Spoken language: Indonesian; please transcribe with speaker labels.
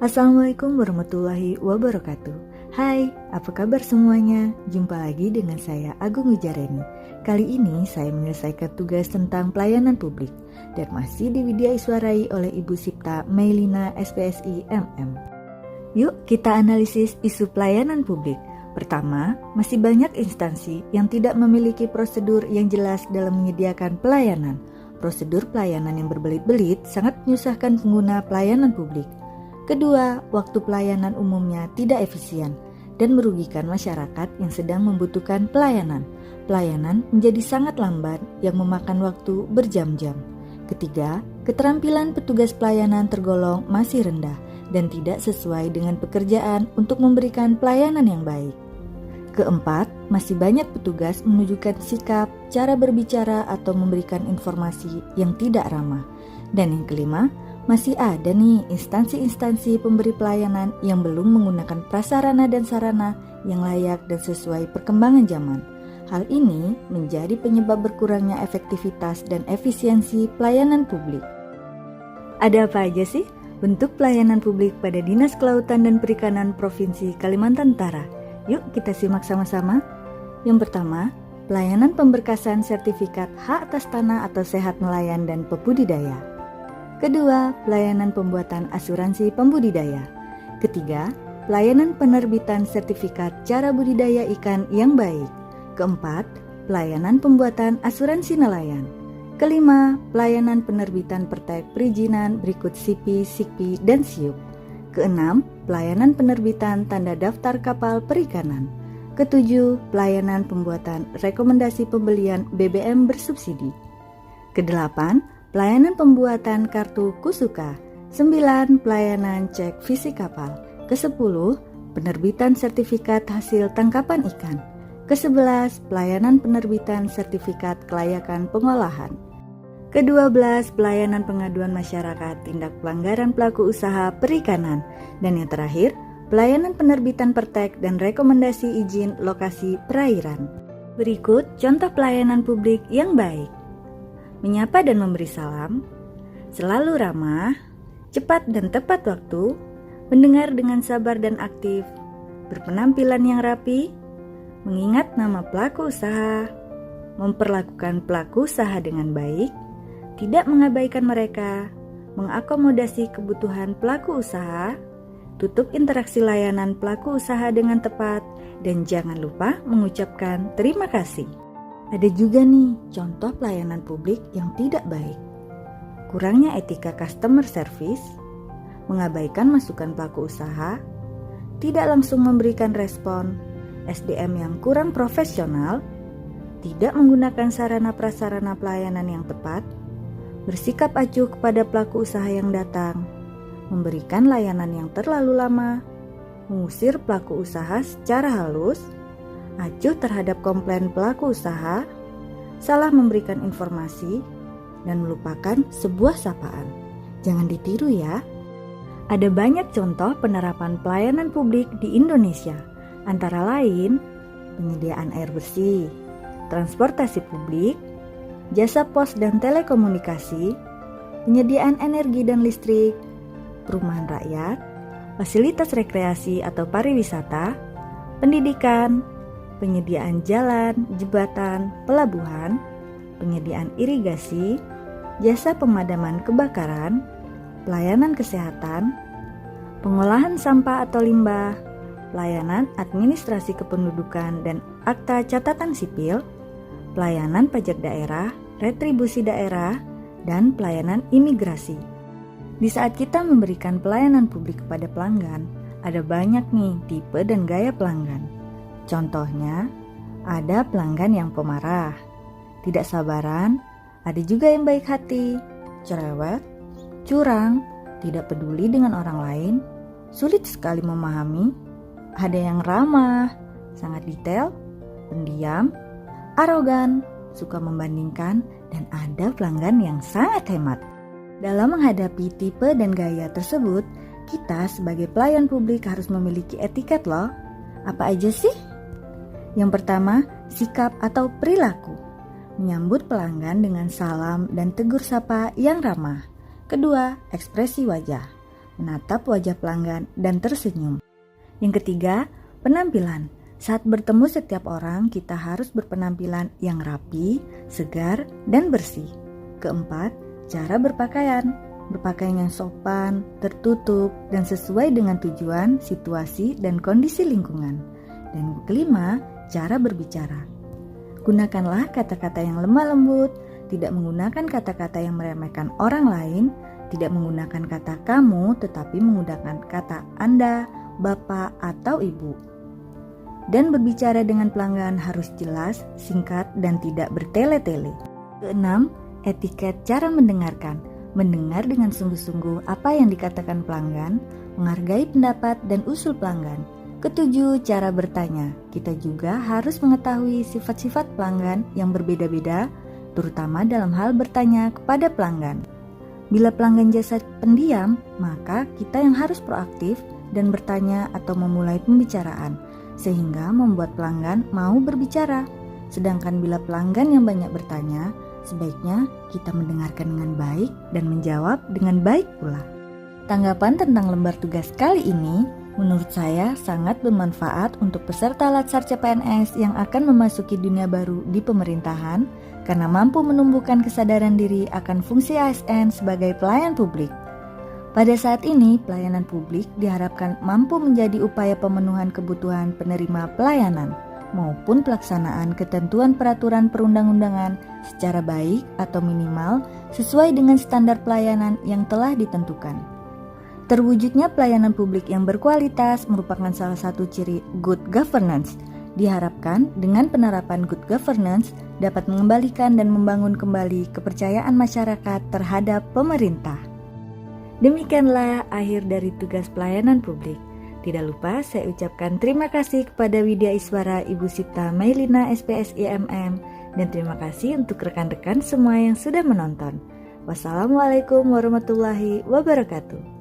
Speaker 1: Assalamualaikum warahmatullahi wabarakatuh. Hai, apa kabar semuanya? Jumpa lagi dengan saya Agung Wijareni. Kali ini saya menyelesaikan tugas tentang pelayanan publik dan masih diwidyasuarai oleh Ibu Sipta Meilina SPSI MM. Yuk kita analisis isu pelayanan publik. Pertama, masih banyak instansi yang tidak memiliki prosedur yang jelas dalam menyediakan pelayanan. Prosedur pelayanan yang berbelit-belit sangat menyusahkan pengguna pelayanan publik. Kedua, waktu pelayanan umumnya tidak efisien dan merugikan masyarakat yang sedang membutuhkan pelayanan. Pelayanan menjadi sangat lambat yang memakan waktu berjam-jam. Ketiga, keterampilan petugas pelayanan tergolong masih rendah dan tidak sesuai dengan pekerjaan untuk memberikan pelayanan yang baik. Keempat, masih banyak petugas menunjukkan sikap, cara berbicara atau memberikan informasi yang tidak ramah. Dan yang kelima, masih ada nih instansi-instansi pemberi pelayanan yang belum menggunakan prasarana dan sarana yang layak dan sesuai perkembangan zaman. Hal ini menjadi penyebab berkurangnya efektivitas dan efisiensi pelayanan publik. Ada apa aja sih bentuk pelayanan publik pada Dinas Kelautan dan Perikanan Provinsi Kalimantan Utara? Yuk kita simak sama-sama. Yang pertama, pelayanan pemberkasan sertifikat hak atas tanah atau sehat nelayan dan pembudidaya. Kedua, pelayanan pembuatan asuransi pembudidaya. Ketiga, pelayanan penerbitan sertifikat cara budidaya ikan yang baik. Keempat, pelayanan pembuatan asuransi nelayan. Kelima, pelayanan penerbitan pertek perizinan berikut SIPI, SIKPI, dan SIUP. Keenam, pelayanan penerbitan tanda daftar kapal perikanan. Ketujuh, pelayanan pembuatan rekomendasi pembelian BBM bersubsidi. Kedelapan, pelayanan pembuatan kartu Kusuka. 9. Pelayanan cek fisik kapal. Ke-10. Penerbitan sertifikat hasil tangkapan ikan. Ke-11. Pelayanan penerbitan sertifikat kelayakan pengolahan. Ke-12. Pelayanan pengaduan masyarakat tindak pelanggaran pelaku usaha perikanan. Dan yang terakhir, pelayanan penerbitan pertek dan rekomendasi izin lokasi perairan. Berikut contoh pelayanan publik yang baik. Menyapa dan memberi salam, selalu ramah, cepat dan tepat waktu, mendengar dengan sabar dan aktif, berpenampilan yang rapi, mengingat nama pelaku usaha, memperlakukan pelaku usaha dengan baik, tidak mengabaikan mereka, mengakomodasi kebutuhan pelaku usaha, tutup interaksi layanan pelaku usaha dengan tepat, dan jangan lupa mengucapkan terima kasih. Ada juga nih contoh pelayanan publik yang tidak baik. Kurangnya etika customer service, mengabaikan masukan pelaku usaha, tidak langsung memberikan respon, SDM yang kurang profesional, tidak menggunakan sarana prasarana pelayanan yang tepat, bersikap acuh kepada pelaku usaha yang datang, memberikan layanan yang terlalu lama, mengusir pelaku usaha secara halus, acuh terhadap komplain pelaku usaha, salah memberikan informasi, dan melupakan sebuah sapaan. Jangan ditiru ya. Ada banyak contoh penerapan pelayanan publik di Indonesia, antara lain penyediaan air bersih, transportasi publik, jasa pos dan telekomunikasi, penyediaan energi dan listrik, perumahan rakyat, fasilitas rekreasi atau pariwisata, pendidikan, penyediaan jalan, jembatan, pelabuhan, penyediaan irigasi, jasa pemadaman kebakaran, pelayanan kesehatan, pengolahan sampah atau limbah, pelayanan administrasi kependudukan dan akta catatan sipil, pelayanan pajak daerah, retribusi daerah, dan pelayanan imigrasi. Di saat kita memberikan pelayanan publik kepada pelanggan, ada banyak nih tipe dan gaya pelanggan. Contohnya, ada pelanggan yang pemarah, tidak sabaran, ada juga yang baik hati, cerewet, curang, tidak peduli dengan orang lain, sulit sekali memahami, ada yang ramah, sangat detail, pendiam, arogan, suka membandingkan, dan ada pelanggan yang sangat hemat. Dalam menghadapi tipe dan gaya tersebut, kita sebagai pelayan publik harus memiliki etiket loh. Apa aja sih? Yang pertama, sikap atau perilaku. Menyambut pelanggan dengan salam dan tegur sapa yang ramah. Kedua, ekspresi wajah. menatap wajah pelanggan, dan tersenyum. Yang ketiga, penampilan. Saat bertemu setiap orang, kita harus berpenampilan yang rapi, segar, dan bersih. Keempat, cara berpakaian. Berpakaian yang sopan, tertutup, dan sesuai dengan tujuan, situasi, dan kondisi lingkungan. Dan kelima, cara berbicara. Gunakanlah kata-kata yang lemah lembut, tidak menggunakan kata-kata yang meremehkan orang lain, tidak menggunakan kata kamu, tetapi menggunakan kata Anda, Bapak, atau Ibu. Dan berbicara dengan pelanggan harus jelas, singkat, dan tidak bertele-tele. Keenam, etiket cara mendengarkan. Mendengar dengan sungguh-sungguh apa yang dikatakan pelanggan, menghargai pendapat dan usul pelanggan. Ketujuh, cara bertanya. Kita juga harus mengetahui sifat-sifat pelanggan yang berbeda-beda, terutama dalam hal bertanya kepada pelanggan. Bila pelanggan jasa pendiam, maka kita yang harus proaktif dan bertanya atau memulai pembicaraan, sehingga membuat pelanggan mau berbicara. Sedangkan bila pelanggan yang banyak bertanya, sebaiknya kita mendengarkan dengan baik dan menjawab dengan baik pula. Tanggapan tentang lembar tugas kali ini menurut saya sangat bermanfaat untuk peserta Latsar CPNS yang akan memasuki dunia baru di pemerintahan karena mampu menumbuhkan kesadaran diri akan fungsi ASN sebagai pelayan publik. Pada saat ini, pelayanan publik diharapkan mampu menjadi upaya pemenuhan kebutuhan penerima pelayanan maupun pelaksanaan ketentuan peraturan perundang-undangan secara baik atau minimal sesuai dengan standar pelayanan yang telah ditentukan. Terwujudnya pelayanan publik yang berkualitas merupakan salah satu ciri good governance. Diharapkan dengan penerapan good governance dapat mengembalikan dan membangun kembali kepercayaan masyarakat terhadap pemerintah. Demikianlah akhir dari tugas pelayanan publik. Tidak lupa saya ucapkan terima kasih kepada Widya Iswara Ibu Sipta Mailina SPS IMM dan terima kasih untuk rekan-rekan semua yang sudah menonton. Wassalamualaikum warahmatullahi wabarakatuh.